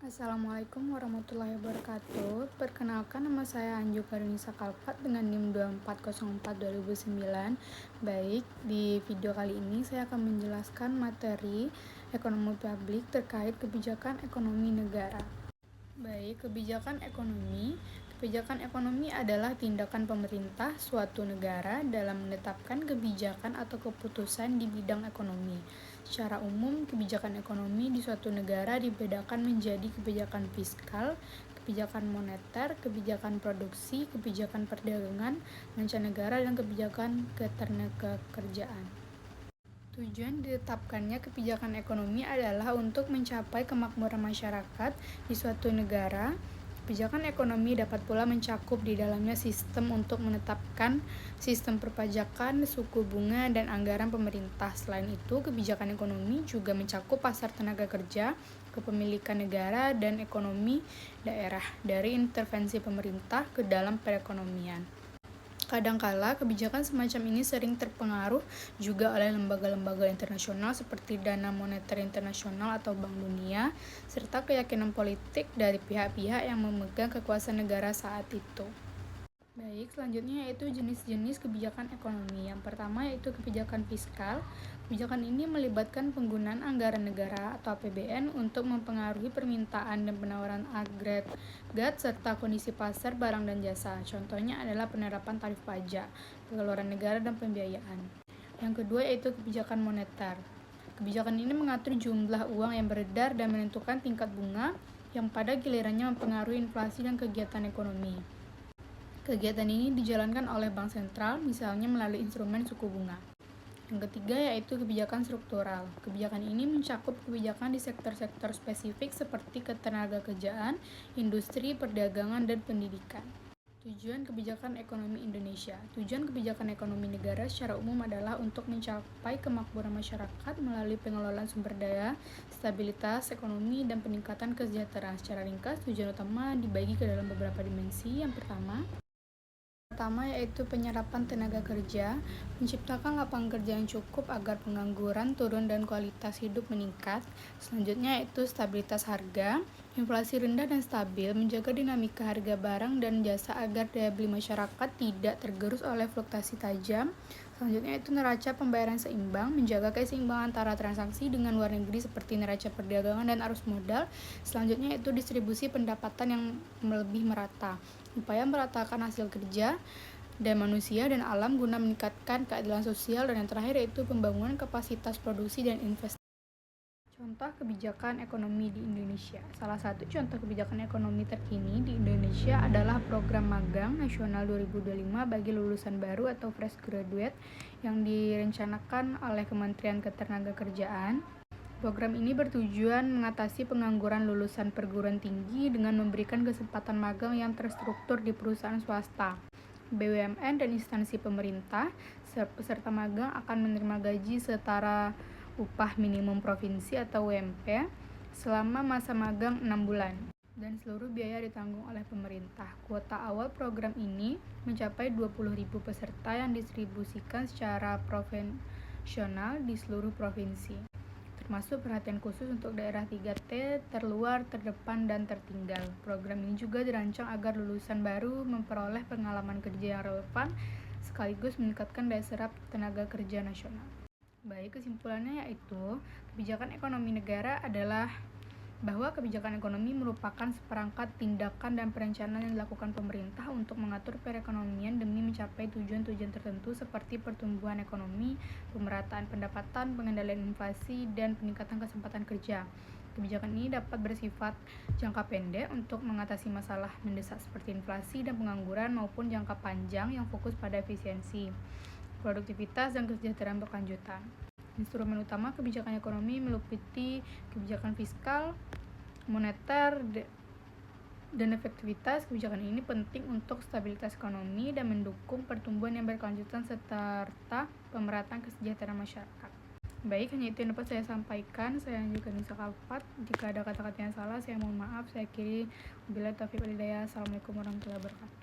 Assalamualaikum warahmatullahi wabarakatuh. Perkenalkan, nama saya Anju Karunisa Kalpat dengan NIM 2404/2009. Baik, di video kali ini saya akan menjelaskan materi ekonomi publik terkait kebijakan ekonomi negara. Baik, kebijakan ekonomi adalah tindakan pemerintah suatu negara dalam menetapkan kebijakan atau keputusan di bidang ekonomi. Secara umum, kebijakan ekonomi di suatu negara dibedakan menjadi kebijakan fiskal, kebijakan moneter, kebijakan produksi, kebijakan perdagangan mancanegara, dan kebijakan ketenagakerjaan. Tujuan ditetapkannya kebijakan ekonomi adalah untuk mencapai kemakmuran masyarakat di suatu negara. Kebijakan ekonomi dapat pula mencakup di dalamnya sistem untuk menetapkan sistem perpajakan, suku bunga, dan anggaran pemerintah. Selain itu, kebijakan ekonomi juga mencakup pasar tenaga kerja, kepemilikan negara, dan ekonomi daerah dari intervensi pemerintah ke dalam perekonomian. Kadangkala, kebijakan semacam ini sering terpengaruh juga oleh lembaga-lembaga internasional seperti Dana Moneter Internasional atau Bank Dunia, serta keyakinan politik dari pihak-pihak yang memegang kekuasaan negara saat itu. Baik, selanjutnya yaitu jenis-jenis kebijakan ekonomi. Yang pertama yaitu kebijakan fiskal. Kebijakan ini melibatkan penggunaan anggaran negara atau APBN untuk mempengaruhi permintaan dan penawaran agregat serta kondisi pasar barang dan jasa. Contohnya adalah penerapan tarif pajak, pengeluaran negara, dan pembiayaan. Yang kedua yaitu kebijakan moneter. Kebijakan ini mengatur jumlah uang yang beredar dan menentukan tingkat bunga yang pada gilirannya mempengaruhi inflasi dan kegiatan ekonomi. Kegiatan ini dijalankan oleh bank sentral, misalnya melalui instrumen suku bunga. Yang ketiga yaitu kebijakan struktural. Kebijakan ini mencakup kebijakan di sektor-sektor spesifik seperti ketenagakerjaan, industri, perdagangan, dan pendidikan. Tujuan kebijakan ekonomi Indonesia. Tujuan kebijakan ekonomi negara secara umum adalah untuk mencapai kemakmuran masyarakat melalui pengelolaan sumber daya, stabilitas ekonomi, dan peningkatan kesejahteraan. Secara ringkas, tujuan utama dibagi ke dalam beberapa dimensi. Yang pertama yaitu penyerapan tenaga kerja, menciptakan lapangan kerja yang cukup agar pengangguran turun dan kualitas hidup meningkat. Selanjutnya yaitu stabilitas harga, inflasi rendah dan stabil, menjaga dinamika harga barang dan jasa agar daya beli masyarakat tidak tergerus oleh fluktuasi tajam. Selanjutnya itu neraca pembayaran seimbang, menjaga keseimbangan antara transaksi dengan luar negeri seperti neraca perdagangan dan arus modal. Selanjutnya itu distribusi pendapatan yang lebih merata, upaya meratakan hasil kerja dan manusia dan alam guna meningkatkan keadilan sosial. Dan yang terakhir yaitu pembangunan kapasitas produksi dan investasi. Contoh kebijakan ekonomi di Indonesia. Salah satu contoh kebijakan ekonomi terkini di Indonesia adalah program magang nasional 2025 bagi lulusan baru atau fresh graduate yang direncanakan oleh Kementerian Ketenagakerjaan. Program ini bertujuan mengatasi pengangguran lulusan perguruan tinggi dengan memberikan kesempatan magang yang terstruktur di perusahaan swasta, BUMN, dan instansi pemerintah. Peserta magang akan menerima gaji setara upah minimum provinsi atau UMP selama masa magang 6 bulan dan seluruh biaya ditanggung oleh pemerintah. Kuota awal program ini mencapai 20.000 peserta yang didistribusikan secara proporsional di seluruh provinsi, termasuk perhatian khusus untuk daerah 3T, terluar, terdepan, dan tertinggal. Program ini juga dirancang agar lulusan baru memperoleh pengalaman kerja yang relevan sekaligus meningkatkan daya serap tenaga kerja nasional. Baik, kesimpulannya yaitu kebijakan ekonomi negara adalah bahwa kebijakan ekonomi merupakan seperangkat tindakan dan perencanaan yang dilakukan pemerintah untuk mengatur perekonomian demi mencapai tujuan-tujuan tertentu seperti pertumbuhan ekonomi, pemerataan pendapatan, pengendalian inflasi, dan peningkatan kesempatan kerja. Kebijakan ini dapat bersifat jangka pendek untuk mengatasi masalah mendesak seperti inflasi dan pengangguran, maupun jangka panjang yang fokus pada efisiensi, produktivitas, dan kesejahteraan berkelanjutan. Instrumen utama kebijakan ekonomi meliputi kebijakan fiskal, moneter, dan efektivitas. Kebijakan ini penting untuk stabilitas ekonomi dan mendukung pertumbuhan yang berkelanjutan serta pemerataan kesejahteraan masyarakat. Baik, hanya itu yang dapat saya sampaikan. Saya juga Nisa Kalpat. Jika ada kata-kata yang salah, saya mohon maaf. Saya akhiri. Wabillahi taufiq wal hidayah. Assalamualaikum warahmatullahi wabarakatuh.